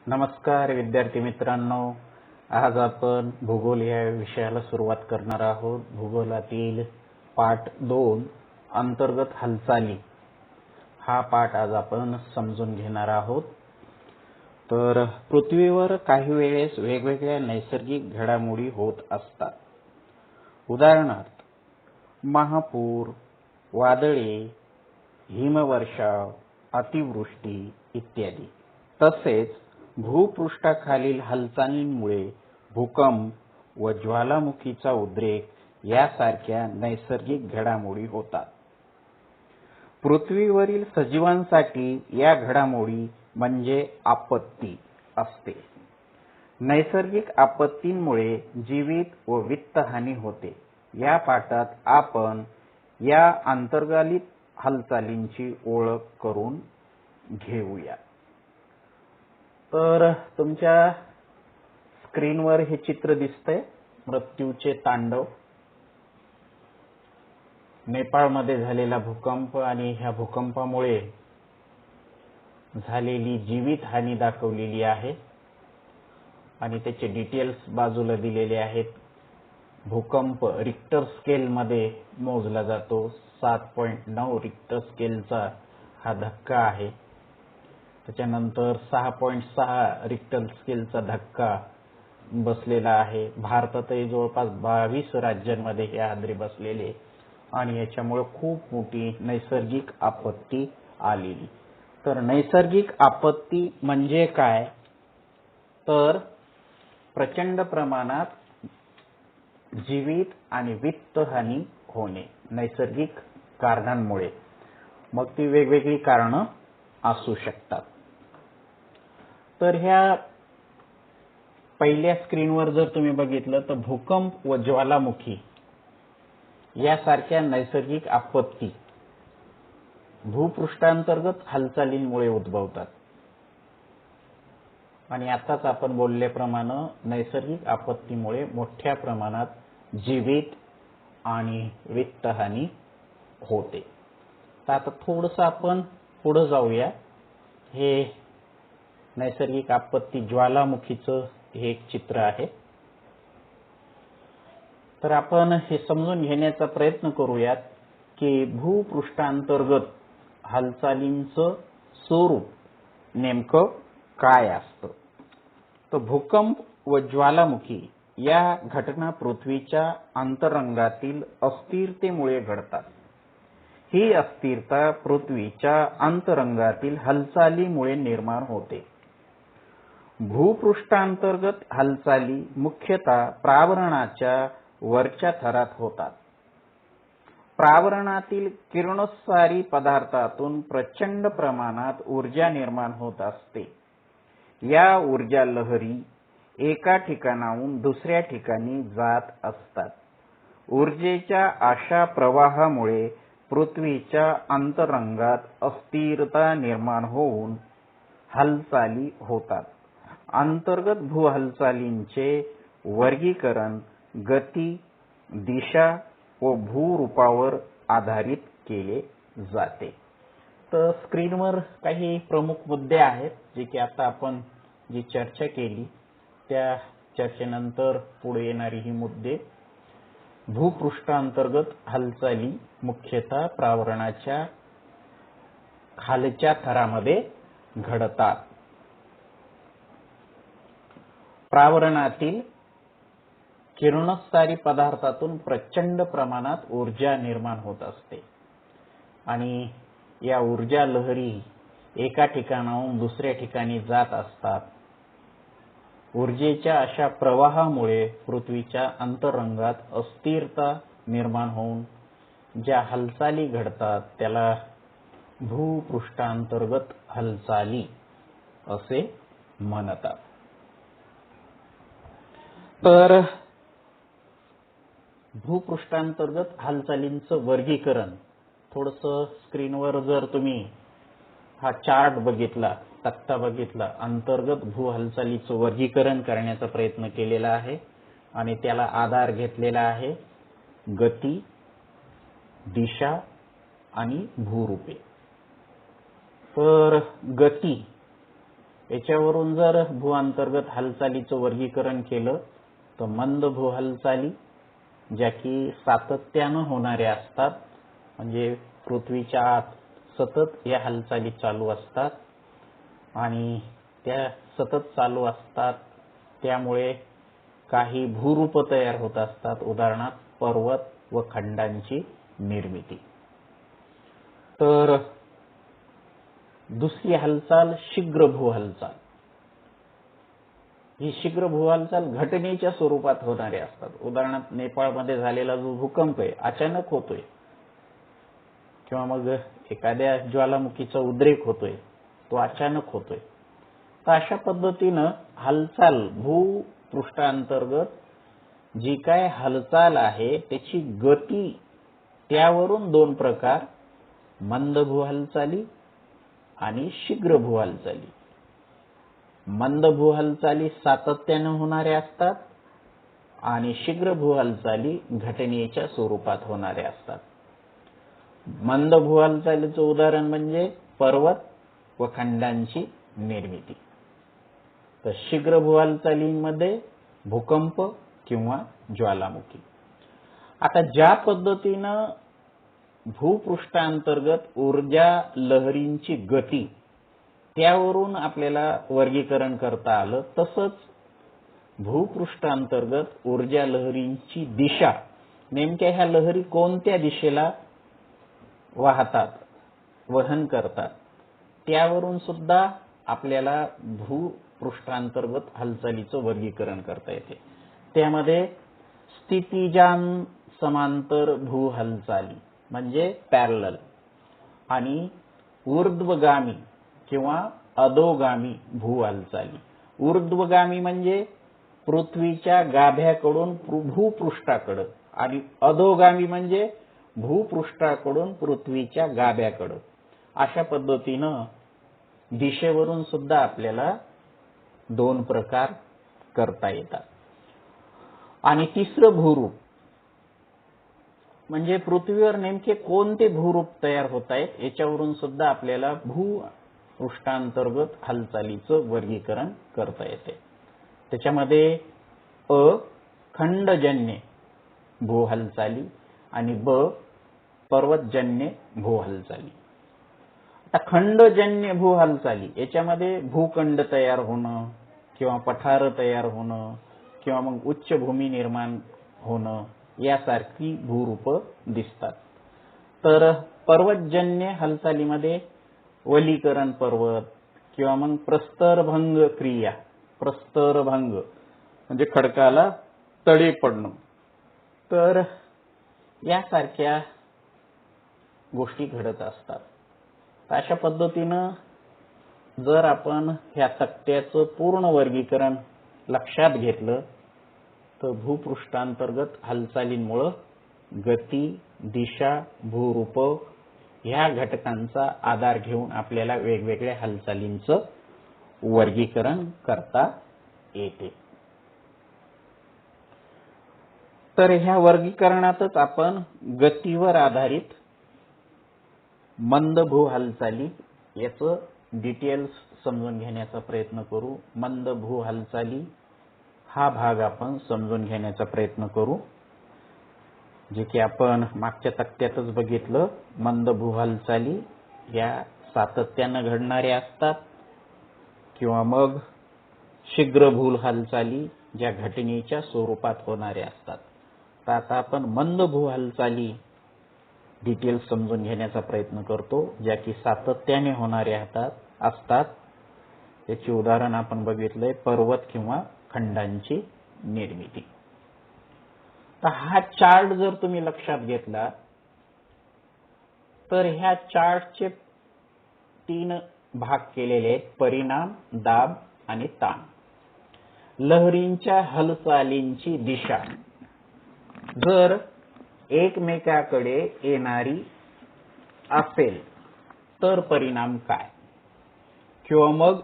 नमस्कार विद्यार्थी मित्रांनो, आज आपण भूगोल या विषयाला सुरुवात करणार आहोत। भूगोलातील पाठ 2 अंतर्गत हालचाली हा पाठ आज आपण समजून घेणार आहोत। तर पृथ्वीवर काही वेळेस वेगवेगळ्या नैसर्गिक घडामोडी होत असतात। उदाहरणार्थ महापूर, वादळे, हिमवर्षाव, अतिवृष्टी इत्यादी। तसेच भूपृष्ठाखालील हालचालींमुळे भूकंप व ज्वालामुखीचा उद्रेक यासारख्या नैसर्गिक घडामोडी होतात। पृथ्वीवरील सजीवांसाठी या घडामोडी म्हणजे आपत्ती असते। नैसर्गिक आपत्तींमुळे जीवित व वित्तहानी होते। या पाठात आपण या अंतर्गत हालचालींची ओळख करून घेऊया। तर तुमच्या स्क्रीनवर हे चित्र दिसतंय, मृत्यूचे तांडव। नेपाळमध्ये झालेला भूकंप आणि ह्या भूकंपामुळे झालेली जीवित हानी दाखवलेली आहे आणि त्याचे डिटेल्स बाजूला दिलेले आहेत। भूकंप रिक्टर स्केलमध्ये मोजला जातो। 7.9 रिक्टर स्केलचा हा धक्का आहे। त्याच्यानंतर 6.6 रिक्टर स्केलचा धक्का बसलेला आहे। भारतातही जवळपास 22 राज्यांमध्ये हे हादरे बसलेले आणि याच्यामुळे खूप मोठी नैसर्गिक आपत्ती आलेली। तर नैसर्गिक आपत्ती म्हणजे काय? तर प्रचंड प्रमाणात जीवित आणि वित्तहानी होणे नैसर्गिक कारणांमुळे। मग ती वेगवेगळी कारणं असू शकतात। तर ह्या पहिल्या स्क्रीनवर जर तुम्ही बघितलं तर भूकंप व ज्वालामुखी यासारख्या नैसर्गिक आपत्ती भूपृष्ठांतर्गत हालचालींमुळे उद्भवतात आणि आताच आपण बोलल्याप्रमाणे नैसर्गिक आपत्तीमुळे मोठ्या प्रमाणात जीवित आणि वित्तहानी होते। तर आता थोडंसं आपण पुढे जाऊया। हे नैसर्गिक आपत्ती ज्वालामुखीचं हे एक चित्र आहे। तर आपण हे समजून घेण्याचा प्रयत्न करूयात की भूपृष्ठांतर्गत हालचालींचं स्वरूप नेमकं काय असतं। तर भूकंप व ज्वालामुखी या घटना पृथ्वीच्या अंतरंगातील अस्थिरतेमुळे घडतात। ही अस्थिरता पृथ्वीच्या अंतरंगातील हालचालीमुळे निर्माण होते। भूपृष्ठांतर्गत हालचाली मुख्यतः प्रावरणाच्या वरच्या थरात होतात। प्रावरणातील किरणोत्सारी पदार्थातून प्रचंड प्रमाणात ऊर्जा निर्माण होत असते। या ऊर्जा लहरी एका ठिकाणाहून दुसऱ्या ठिकाणी जात असतात। ऊर्जेच्या अशा प्रवाहामुळे पृथ्वीच्या अंतरंगात अस्थिरता निर्माण होऊन हालचाली होतात। अंतर्गत भूहालचालींचे वर्गीकरण गती, दिशा व भूरूपावर आधारित केले जाते। तर स्क्रीनवर काही प्रमुख मुद्दे आहेत जे की आता आपण जी चर्चा केली त्या चर्चेनंतर पुढे येणारी ही मुद्दे। भूपृष्ठांतर्गत हालचाली मुख्यतः प्रावरणाच्या खालच्या थरामध्ये घडतात। प्रावरणातील किरणोत्सारी पदार्थातून प्रचंड प्रमाणात ऊर्जा निर्माण होत असते आणि या ऊर्जा लहरी एका ठिकाणाहून दुसऱ्या ठिकाणी जात असतात। ऊर्जेच्या अशा प्रवाहामुळे पृथ्वीच्या अंतरंगात अस्थिरता निर्माण होऊन ज्या हालचाली घडतात त्याला भूपृष्ठांतर्गत हालचाली असे म्हणतात। तर भूपृष्ठांतर्गत हालचालींचं वर्गीकरण थोडंसं स्क्रीनवर जर तुम्ही हा चार्ट बघितला, तक्ता बघितला, अंतर्गत भू हालचालीचं वर्गीकरण करण्याचा प्रयत्न केलेला आहे आणि त्याला आधार घेतलेला आहे गती, दिशा आणि भूरूपे। तर गती याच्यावरून जर भूअंतर्गत हालचालीचं वर्गीकरण केलं तर मंद भू हालचाली ज्या की सातत्यानं होणाऱ्या असतात, म्हणजे पृथ्वीच्या आत सतत या हालचाली चालू असतात आणि त्या सतत चालू असतात, त्यामुळे काही भूरूप तयार होत असतात, उदाहरणार्थ पर्वत व खंडांची निर्मिती. तर दुसरी हालचाल शीघ्र भू हालचाल. ही शीघ्र भू हालचाल घटनेच्या स्वरूपात होणारे असतात. उदाहरणार्थ नेपाळमध्ये झालेला जो भूकंप आहे अचानक होतोय, किंवा मग एखाद्या ज्वालामुखीचा उद्रेक होतोय, तो अचानक होतोय. तर अशा पद्धतीनं हालचाल भूपृष्ठांतर्गत जी काय हालचाल आहे त्याची गती, त्यावरून दोन प्रकार, मंद भू हालचाली आणि शीघ्र भू हालचाली. मंद भू हालचाली सातत्यानं होणाऱ्या असतात आणि शीघ्र भू हालचाली घटनेच्या स्वरूपात होणाऱ्या असतात. मंद भू हालचालीचं उदाहरण म्हणजे पर्वत व खंडांची निर्मिती. तर शीघ्र भू हालचालींमध्ये भूकंप किंवा ज्वालामुखी. आता ज्या पद्धतीनं भूपृष्ठांतर्गत ऊर्जा लहरींची गती, त्यावरून आपल्याला वर्गीकरण करता आलं, तसंच भूपृष्ठांतर्गत ऊर्जा लहरींची दिशा, नेमक्या ह्या लहरी कोणत्या दिशेला वाहतात, वहन करतात, त्यावरून सुद्धा आपल्याला भूपृष्ठांतर्गत हालचालीचं वर्गीकरण करता येते. त्यामध्ये स्थितिजान समांतर भू हालचाली म्हणजे पॅरलल आणि ऊर्ध्वगामी किंवा अधोगामी भू हालचाली. ऊर्ध्वगामी म्हणजे पृथ्वीच्या गाभ्याकडून भूपृष्ठाकडे आणि अधोगामी म्हणजे भूपृष्ठाकडून पृथ्वीच्या गाभ्याकडे. अशा पद्धतीनं दिशेवरून सुद्धा आपल्याला दोन प्रकार करता येतात. आणि तिसरं भूरूप म्हणजे पृथ्वीवर नेमके कोणते भूरूप तयार होत आहेत याच्यावरून सुद्धा आपल्याला भूपृष्ठांतर्गत हालचालीचं वर्गीकरण करता येते. त्याच्यामध्ये अ खंडजन्य भू हालचाली आणि ब पर्वतजन्य भू हालचाली. आता खंडजन्य भू हालचाली याच्यामध्ये भूखंड तयार होणं किंवा पठार तयार होणं किंवा मग उच्चभूमी निर्माण होणं यासारखी भूरूप दिसतात. तर पर्वतजन्य हालचालीमध्ये वलीकरण पर्वत किंवा मग प्रस्तरभंग क्रिया, प्रस्तरभंग म्हणजे खडकाला तडे पडणं, तर यासारख्या गोष्टी घडत असतात. अशा पद्धतीनं जर आपण ह्या तक्त्याचं पूर्ण वर्गीकरण लक्षात घेतलं तर भूपृष्ठांतर्गत हालचालींमुळे गती, दिशा, भूरूप ह्या घटकांचा आधार घेऊन आपल्याला वेगवेगळ्या हालचालींचं वर्गीकरण करता येते. तर ह्या वर्गीकरणातच आपण गतीवर आधारित मंद भू हालचाली याचं डिटेल्स समजून घेण्याचा प्रयत्न करू. मंद भू हालचाली हा भाग आपण समजून घेण्याचा प्रयत्न करू, जे की आपण मागच्या तक्त्यातच बघितलं. मंद भू हालचाली या सातत्यानं घडणाऱ्या असतात किंवा मग शीघ्र भू हालचाली ज्या घटनेच्या स्वरूपात होणाऱ्या असतात. तर आता आपण मंद भू हालचाली डिटेल्स समजून घेण्याचा प्रयत्न करतो, ज्या की सातत्याने होणाऱ्या असतात. याची उदाहरण आपण बघितलंय, पर्वत किंवा खंडांची निर्मिती. तर हा चार्ट जर तुम्ही लक्षात घेतला तर ह्या चार्टचे 3 भाग केलेले आहेत: परिणाम, दाब आणि ताण. लहरींच्या हालचालींची दिशा जर एकमेकाकडे येणारी असेल तर परिणाम काय, किंवा मग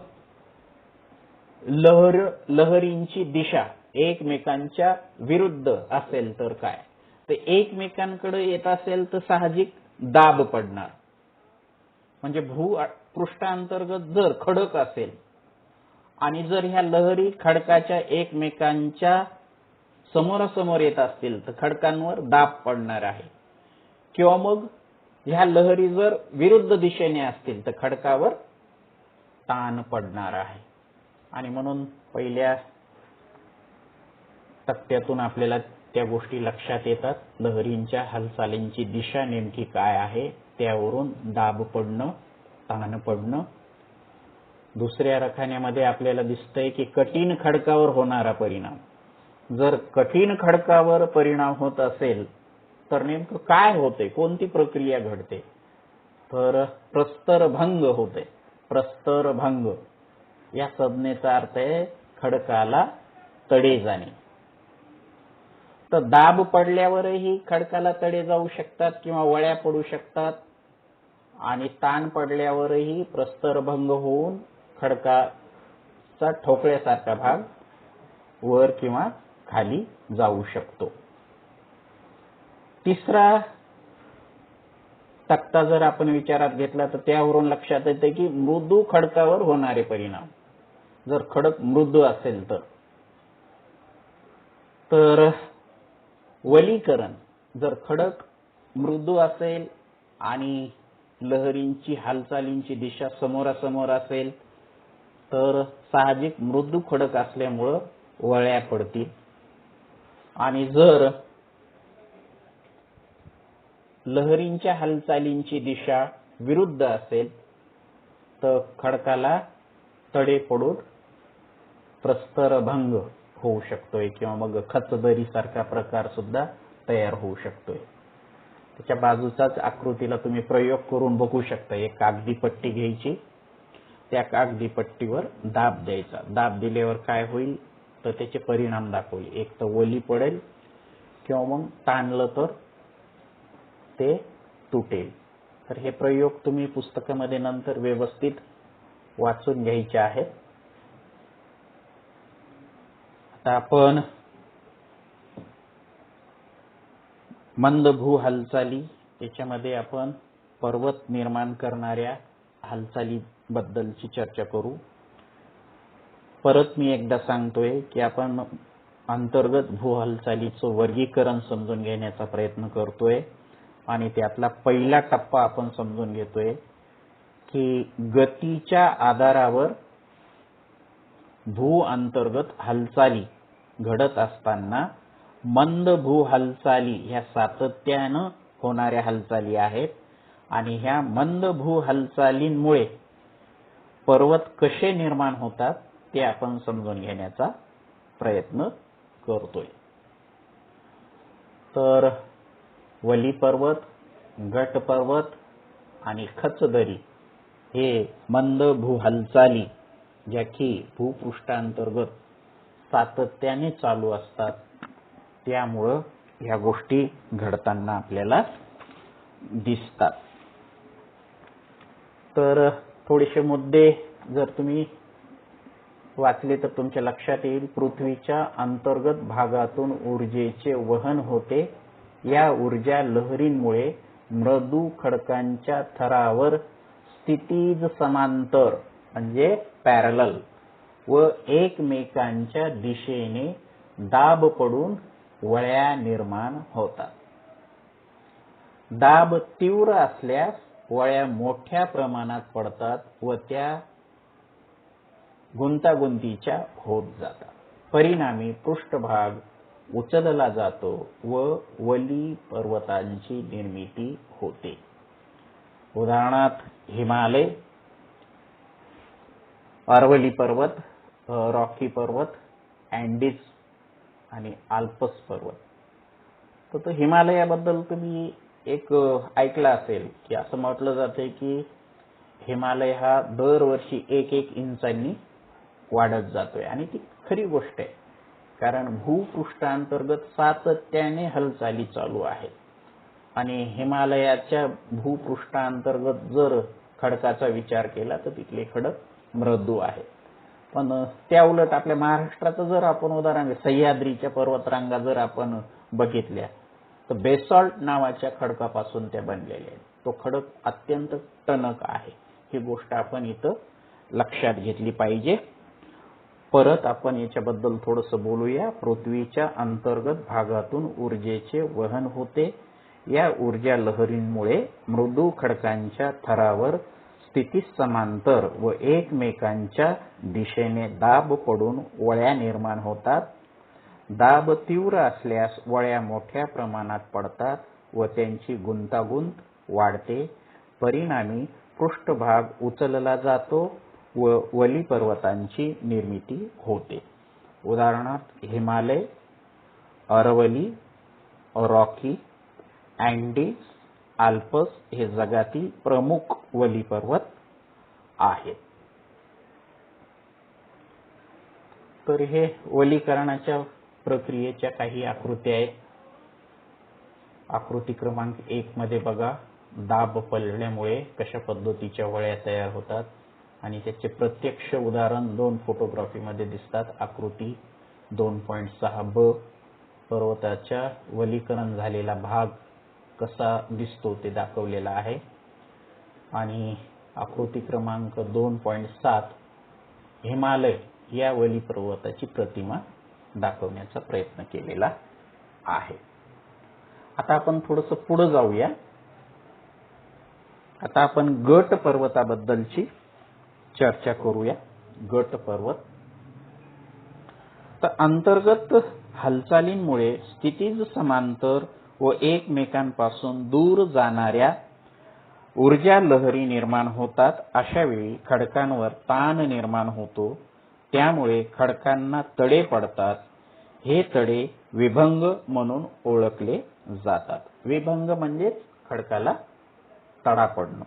लहरींची दिशा एकमेकांच्या विरुद्ध असेल तर काय. तर एकमेकांकडे येत असेल तर साहजिक दाब पडणार, म्हणजे भूपृष्ठांतर्गत जर खडक असेल आणि जर ह्या लहरी खडकाच्या एकमेकांच्या समोरासमोर येत असतील तर खडकांवर दाब पडणार आहे, किंवा मग ह्या लहरी जर विरुद्ध दिशेने असतील तर खडकावर ताण पडणार आहे. आणि म्हणून पहिल्या तक्त्यातून आपल्याला त्या गोष्टी लक्षात येतात. लहरींच्या हालचालींची दिशा नेमकी काय आहे, त्यावरून दाब पडणं, ताण पडणं. दुसऱ्या रखान्यामध्ये आपल्याला दिसतंय की कठीण खडकावर होणारा परिणाम. जर कठीण खडकावर परिणाम होत असेल तर नेमकं काय होते, कोणती प्रक्रिया घडते, तर प्रस्तरभंग होते. प्रस्तरभंग या संज्ञेचा अर्थ आहे खडकाला तडे जाणे. तर दाब पडल्यावरही खडकाला तडे जाऊ शकतात किंवा वळ्या पडू शकतात, आणि ताण पडल्यावरही प्रस्तरभंग होऊन खडकाचा ठोकळ्यासारखा भाग वर किंवा खाली जाऊ शकतो. तिसरा तक्ता जर आपण विचारात घेतला तर त्यावरून लक्षात येते की मृदू खडकावर होणारे परिणाम. जर खडक मृदू असेल तर वलीकरण. जर खडक मृदू असेल आणि लहरींची हालचालींची दिशा समोरासमोर असेल तर साहजिक मृदू खडक असल्यामुळं वळ्या पडतील. आणि जर लहरींच्या हालचालींची दिशा विरुद्ध असेल तर खडकाला तडे पडून प्रस्तरभंग होऊ शकतोय, किंवा मग खचदरी सारखा प्रकार सुद्धा तयार होऊ शकतोय. त्याच्या बाजूचाच आकृतीला तुम्ही प्रयोग करून बघू शकता. एक कागदी पट्टी घ्यायची, त्या कागदी पट्टीवर दाब द्यायचा. दाब दिल्यावर काय होईल तर त्याचे परिणाम दाखवले. एक तर वली पडेल किंवा मग ताणलं तर ते तुटेल. तर हे प्रयोग तुम्ही पुस्तकामध्ये नंतर व्यवस्थित वाचून घ्यायचे आहेत. आता आपण मंद भू हालचाली, त्याच्यामध्ये आपण पर्वत निर्माण करणाऱ्या हालचाली बद्दलची चर्चा करू. परत मी एकदा सांगतोय की आपण अंतर्गत भू हालचालीचं वर्गीकरण समजून घेण्याचा प्रयत्न करतोय, आणि त्यातला पहिला टप्पा आपण समजून घेतोय की गतीच्या आधारावर भू अंतर्गत हालचाली घडत असताना मंद भू हालचाली ह्या सातत्यानं होणाऱ्या हालचाली आहेत, आणि ह्या मंद भू हालचालींमुळे पर्वत कसे निर्माण होतात ते आपण समजून घेण्याचा प्रयत्न करतोय. तर वली पर्वत, गट पर्वत आणि खचदरी हे मंद भू हालचाली ज्या की भूपृष्ठांतर्गत सातत्याने चालू असतात, त्यामुळं ह्या गोष्टी घडताना आपल्याला दिसतात. तर थोडेसे मुद्दे जर तुम्ही वाचले तर तुमच्या लक्षात येईल. पृथ्वीच्या अंतर्गत भागातून ऊर्जेचे वहन होते. या ऊर्जा लहरींमुळे मृदू खडकांच्या थरावर स्थितीज समांतर म्हणजे पॅरलल व एकमेकांच्या दिशेने दाब पडून वळ्या निर्माण होतात. दाब तीव्र असल्यास वळ्या मोठ्या प्रमाणात पडतात व त्या गुंतागुंतीच्या होत जातात. परिणामी पृष्ठभाग उचलला जातो व वली पर्वतांची निर्मिती होते. उदाहरणार्थ हिमालय, अरवली पर्वत, रॉकी पर्वत, अँडीज आणि आल्प्स पर्वत. तर हिमालयाबद्दल तुम्ही एक ऐकलं असेल की असं म्हटलं जाते की हिमालय हा दरवर्षी 1-1 इंचांनी वाढत जातोय, आणि ती खरी गोष्ट आहे. कारण भूपृष्ठांतर्गत सातत्याने हालचाली चालू आहेत, आणि हिमालयाच्या भूपृष्ठांतर्गत जर खडकाचा विचार केला तर तिथले खडक मृदू आहेत. पण त्या उलट आपल्या महाराष्ट्राचं जर आपण उदाहरण सह्याद्रीच्या पर्वतरांगा जर आपण बघितल्या तर बेसॉल्ट नावाच्या खडकापासून त्या बनलेल्या आहेत. तो खडक अत्यंत टणक आहे. ही गोष्ट आपण इथं लक्षात घेतली पाहिजे. परत आपण याच्याबद्दल थोडंसं बोलूया. पृथ्वीच्या अंतर्गत भागातून ऊर्जेचे वहन होते. या ऊर्जा लहरींमुळे मृदू खडकांच्या थरावर स्थितीस समांतर व एकमेकांच्या दिशेने दाब पडून वळ्या निर्माण होतात. दाब तीव्र असल्यास वळ्या मोठ्या प्रमाणात पडतात व त्यांची गुंतागुंत वाढते. परिणामी पृष्ठभाग उचलला जातो व वली पर्वतांची निर्मिती होते. उदाहरणार्थ Himalaya, Aravalli, Rocky, Andes, Alps हे जगातील प्रमुख वली पर्वत आहेत. तर हे वलीकरणाच्या प्रक्रियेच्या काही आकृत्या आहेत. आकृती क्रमांक 1 मध्ये बघा, दाब पडल्यामुळे कशा पद्धतीच्या वळ्या तयार होतात आणि त्याचे प्रत्यक्ष उदाहरण 2 फोटोग्राफीमध्ये दिसतात. आकृती 2.6 ब, पर्वताच्या वलीकरण झालेला भाग कसा दिसतो ते दाखवलेला आहे. आणि आकृती क्रमांक 2.7 हिमालय या वली पर्वताची प्रतिमा दाखवण्याचा प्रयत्न केलेला आहे. आता आपण थोडंसं पुढे जाऊया. आता आपण गट पर्वताबद्दलची चर्चा करूया. गट पर्वत तर अंतर्गत हालचालींमुळे स्थितीज समांतर व एकमेकांपासून दूर जाणाऱ्या ऊर्जा लहरी निर्माण होतात. अशा वेळी खडकांवर ताण निर्माण होतो. त्यामुळे खडकांना तडे पडतात. हे तडे विभंग म्हणून ओळखले जातात. विभंग म्हणजे खडकाला तडा पडणं.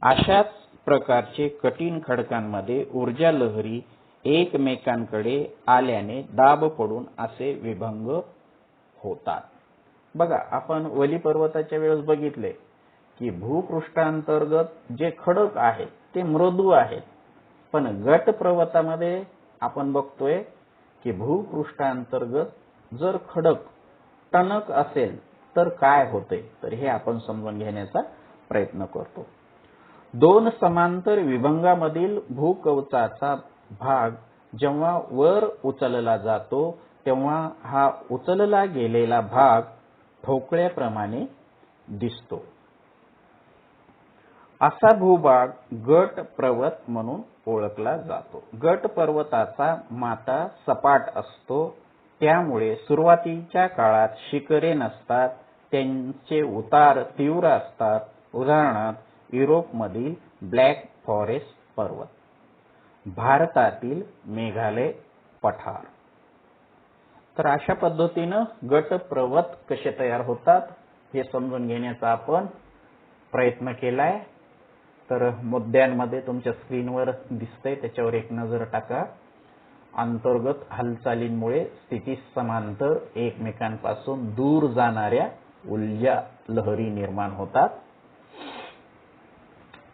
अशाच प्रकारचे कठीण खडकांमध्ये ऊर्जा लहरी एकमेकांकडे आल्याने दाब पडून असे विभंग होतात. बघा, आपण वली पर्वताच्या वेळेस बघितले की भूपृष्ठांतर्गत जे खडक आहेत ते मृदू आहेत, पण गट पर्वतामध्ये आपण बघतोय की भूपृष्ठांतर्गत जर खडक टणक असेल तर काय होते, तर हे आपण समजून घेण्याचा प्रयत्न करतो. 2 समांतर विभंगामधील भूकवचाचा भाग जेव्हा वर उचलला जातो तेव्हा हा उचलला गेलेला भाग ठोकळ्याप्रमाणे दिसतो. असा भूभाग गट पर्वत म्हणून ओळखला जातो. गट पर्वताचा माथा सपाट असतो. त्यामुळे सुरुवातीच्या काळात शिखरे नसतात. त्यांचे उतार तीव्र असतात. उदाहरणार्थ युरोपमधील ब्लॅक फॉरेस्ट पर्वत, भारतातील मेघालय पठार. तर अशा पद्धतीनं गट पर्वत कसे तयार होतात हे समजून घेण्याचा आपण प्रयत्न केलाय. तर मुद्द्यांमध्ये तुमच्या स्क्रीनवर दिसतंय, त्याच्यावर एक नजर टाका. अंतर्गत हालचालींमुळे स्थितीस समांतर एकमेकांपासून दूर जाणाऱ्या ऊर्जा लहरी निर्माण होतात.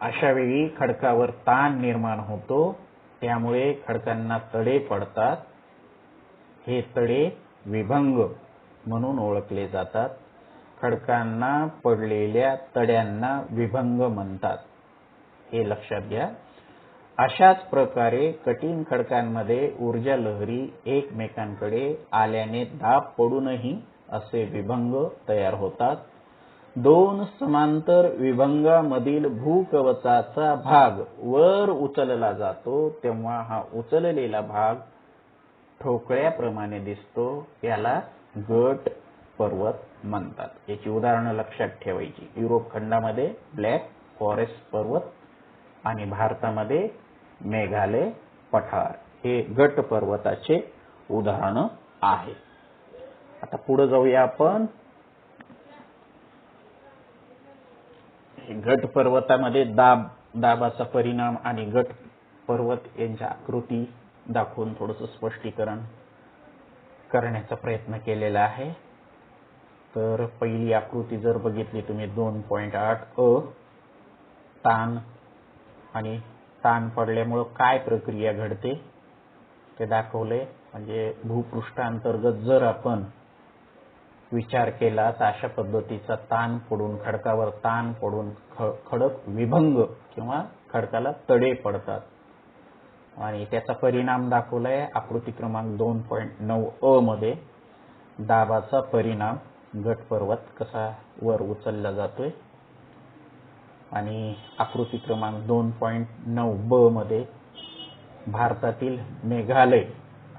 अशा वेळी खडकावर ताण निर्माण होतो. त्यामुळे खडकांना तडे पडतात. हे तडे विभंग म्हणून ओळखले जातात. खडकांना पडलेल्या तड्यांना विभंग म्हणतात, हे लक्षात घ्या. अशाच प्रकारे कठीण खडकांमध्ये ऊर्जा लहरी एकमेकांकडे आल्याने दाब पडूनही असे विभंग तयार होतात. 2 समांतर विभंगामधील भूकवचाचा भाग वर उचलला जातो तेव्हा हा उचललेला भाग ठोकळ्याप्रमाणे दिसतो. याला गट पर्वत म्हणतात. याची उदाहरणं लक्षात ठेवायची. युरोप खंडामध्ये ब्लॅक फॉरेस्ट पर्वत आणि भारतामध्ये मेघालय पठार हे गट पर्वताचे उदाहरण आहे. आता पुढे जाऊया आपण. गट पर्वतामध्ये दाबाचा परिणाम आणि गट पर्वत यांच्या आकृती दाखवून थोडंसं स्पष्टीकरण करण्याचा प्रयत्न केलेला आहे. तर पहिली आकृती जर बघितली तुम्ही 2.8 अ, ताण आणि ताण पडल्यामुळे काय प्रक्रिया घडते ते दाखवले. म्हणजे भूपृष्ठांतर्गत जर आपण विचार केला तर अशा पद्धतीचा ताण पडून, खडकावर ताण पडून खडक विभंग किंवा खडकाला तडे पडतात. आणि त्याचा परिणाम दाखवलाय आकृती क्रमांक 2.9 मध्ये. दाबाचा परिणाम गट पर्वत कसा वर उचलला जातोय. आणि आकृती क्रमांक 2.9 मध्ये भारतातील मेघालय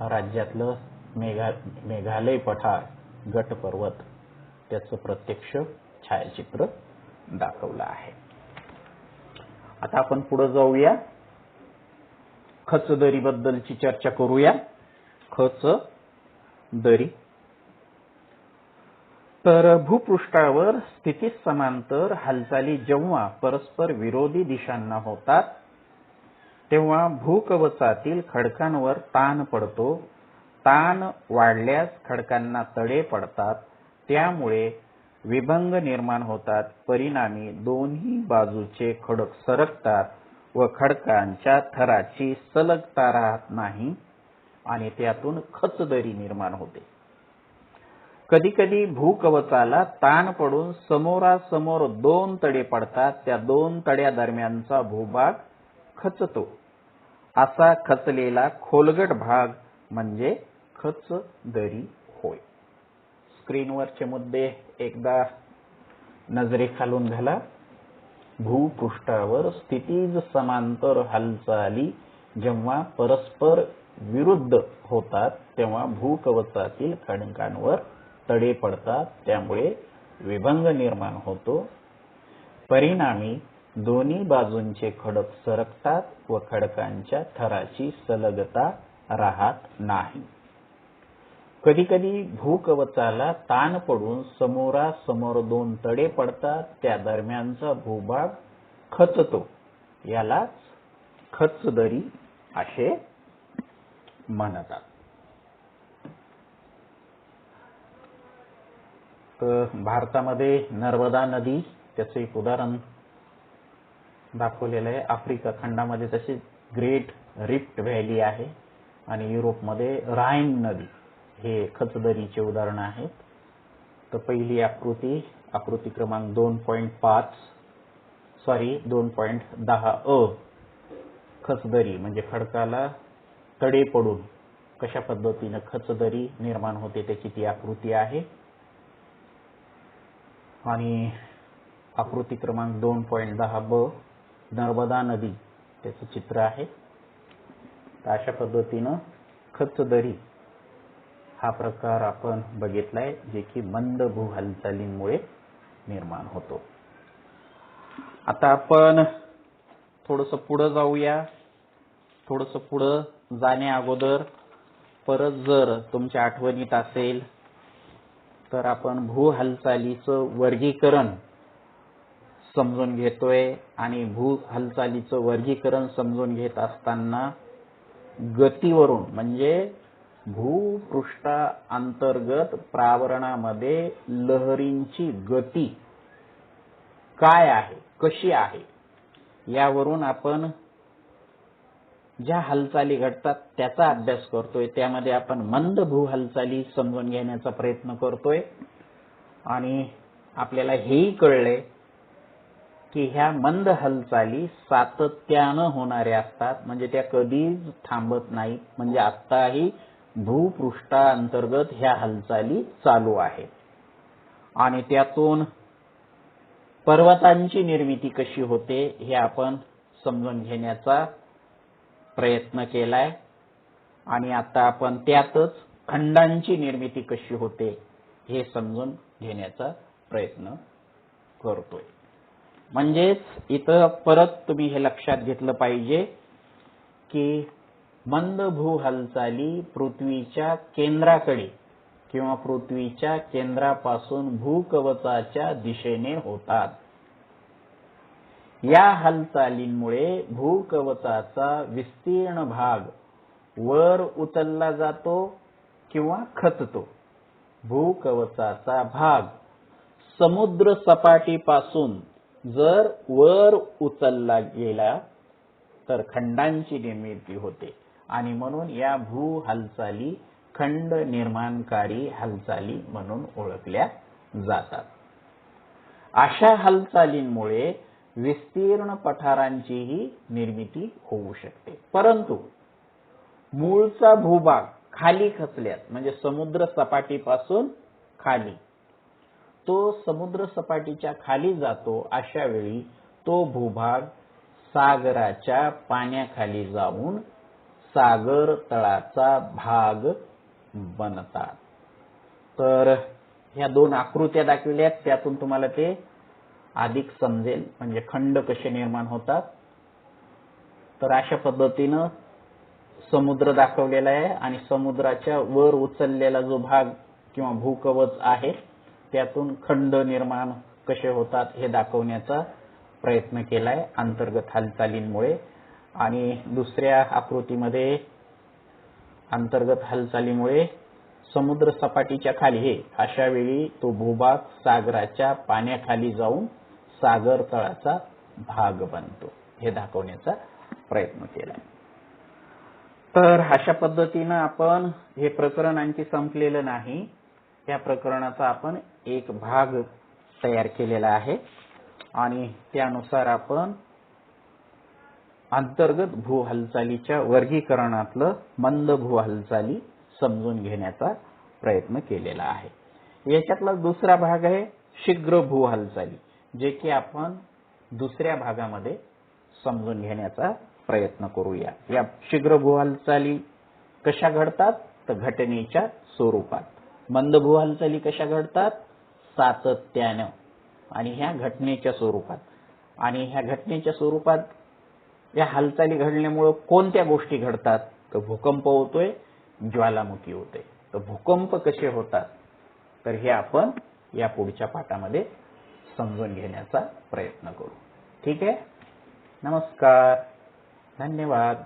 राज्यातलं मेघालय पठार गट पर्वत त्याचं प्रत्यक्ष छायाचित्र दाखवलं आहे. आता आपण पुढे जाऊया, खचदरी बद्दलची चर्चा करूया. खचदरी तर भूपृष्ठावर स्थितीस समांतर हालचाली जेव्हा परस्पर विरोधी दिशांना होतात तेव्हा भूकवचातील खडकांवर ताण पडतो. ताण वाढल्यास खडकांना तडे पडतात, त्यामुळे विभंग निर्माण होतात. परिणामी दोन्ही बाजूचे खडक सरकतात व खडकांच्या थराची सलगता राहत नाही आणि त्यातून खचदरी निर्माण होते. कधीकधी भूकवचाला ताण पडून समोरासमोर दोन तडे पडतात. त्या दोन तड्या दरम्यानचा भूभाग खचतो. असा खचलेला खोलगट भाग म्हणजे खचदरी होय. स्क्रीनवरचे मुद्दे एकदा नजरेखालून घाला. भूपृष्ठावर स्थितीज समांतर हालचाली जेव्हा परस्पर विरुद्ध होतात तेव्हा भूकवचातील खडकांवर तडे पडतात, त्यामुळे विभंग निर्माण होतो. परिणामी दोन्ही बाजूंचे खडक सरकतात व खडकांच्या थराची सलगता राहत नाही. कधीकधी भूकवचाला ताण पडून समोरासमोर दोन तडे पडतात. त्या दरम्यानचा भूभाग खचतो. यालाच खचदरी असे म्हणतात. तर भारतामध्ये नर्मदा नदी त्याचं एक उदाहरण दाखवलेलं आहे. आफ्रिका खंडामध्ये तशी ग्रेट रिफ्ट व्हॅली आहे आणि युरोपमध्ये राईन नदी हे खचदरीचे उदाहरण आहेत. तर पहिली आकृती क्रमांक 2.10 खचदरी म्हणजे खडकाला तडे पडून कशा पद्धतीने खचदरी निर्माण होते त्याची ती आकृती आहे. आणि आकृती क्रमांक 2.10 नर्मदा नदी त्याचं चित्र आहे. तर अशा पद्धतीनं खचदरी हा प्रकार आपण बघितलाय, जे की मंद भू हालचालींमुळे निर्माण होतो. आता आपण थोडंसं पुढे जाऊया. थोडंसं पुढे जाण्या अगोदर परत जर तुमच्या आठवणीत असेल तर आपण भू हालचालीचं वर्गीकरण समजून घेतोय आणि भू हालचालीचं वर्गीकरण समजून घेत असताना गतीवरून म्हणजे भूपृष्ठाअंतर्गत प्रावरणामध्ये लहरींची गती काय आहे, कशी आहे, यावरून आपण ज्या हालचाली घडतात त्याचा अभ्यास करतोय. त्यामध्ये आपण मंद भू हालचाली समजून घेण्याचा प्रयत्न करतोय आणि आपल्याला हेही कळले की ह्या मंद हालचाली सातत्यानं होणाऱ्या असतात, म्हणजे त्या कधीच थांबत नाहीत. म्हणजे आत्ताही भूपृष्ठाअंतर्गत ह्या हालचाली चालू आहेत आणि त्यातून पर्वतांची निर्मिती कशी होते हे आपण समजून घेण्याचा प्रयत्न केलाय. आणि आता आपण त्यातच खंडांची निर्मिती कशी होते हे समजून घेण्याचा प्रयत्न करतोय. म्हणजेच इथं परत तुम्ही हे लक्षात घेतलं पाहिजे की मंद भू हालचाली पृथ्वीच्या केंद्राकडे किंवा पृथ्वीच्या केंद्रापासून भूकवचाच्या दिशेने होतात. या हालचालींमुळे भूकवचाचा विस्तीर्ण भाग वर उचलला जातो किंवा खचतो. भूकवचाचा भाग समुद्र सपाटीपासून जर वर उचलला गेला तर खंडांची निर्मिती होते आणि म्हणून या भू हालचाली खंड निर्माणकारी हालचाली म्हणून ओळखल्या जातात. अशा हालचालींमुळे विस्तीर्ण पठारांचीही निर्मिती होऊ शकते. परंतु मूळचा भूभाग खाली खचल्यास म्हणजे समुद्र सपाटीपासून खाली, तो समुद्र सपाटीच्या खाली जातो, अशा वेळी तो भूभाग सागराच्या पाण्याखाली जाऊन सागर तळाचा भाग बनतात. तर ह्या दोन आकृत्या दाखवल्यात, त्यातून तुम्हाला ते अधिक समजेल म्हणजे खंड कसे निर्माण होतात. तर अशा पद्धतीनं समुद्र दाखवलेला आहे आणि समुद्राच्या वर उचललेला जो भाग किंवा भूकवच आहे त्यातून खंड निर्माण कसे होतात हे दाखवण्याचा प्रयत्न केलाय अंतर्गत हालचालींमुळे. आणि दुसऱ्या आकृतीमध्ये अंतर्गत हालचालीमुळे समुद्र सपाटीच्या खाली हे अशा वेळी तो भूभाग सागराच्या पाण्याखाली जाऊन सागर तळाचा भाग बनतो हे दाखवण्याचा प्रयत्न केलाय. तर अशा पद्धतीनं आपण हे प्रकरण आणखी संपलेलं नाही. या प्रकरणाचा आपण एक भाग तयार केलेला आहे आणि त्यानुसार आपण अंतर्गत भू हालचालीच्या वर्गीकरणातलं मंद भू हालचाली समजून घेण्याचा प्रयत्न केलेला आहे. याच्यातला दुसरा भाग आहे शीघ्र भू हालचाली, जे की आपण दुसऱ्या भागामध्ये समजून घेण्याचा प्रयत्न करूया. या शीघ्र भू हालचाली कशा घडतात तर घटनेच्या स्वरूपात. मंद भू हालचाली कशा घडतात सातत्यानं आणि ह्या घटनेच्या स्वरूपात. आणि ह्या घटनेच्या स्वरूपात या हालचाली घडल्यामुळे कोणत्या गोष्टी घडतात तर भूकंप होतोय, ज्वालामुखी होते. तर भूकंप कसे होतात तर हे आपण या पुढच्या पाठामध्ये समजून घेण्याचा प्रयत्न करू. ठीक आहे. नमस्कार. धन्यवाद.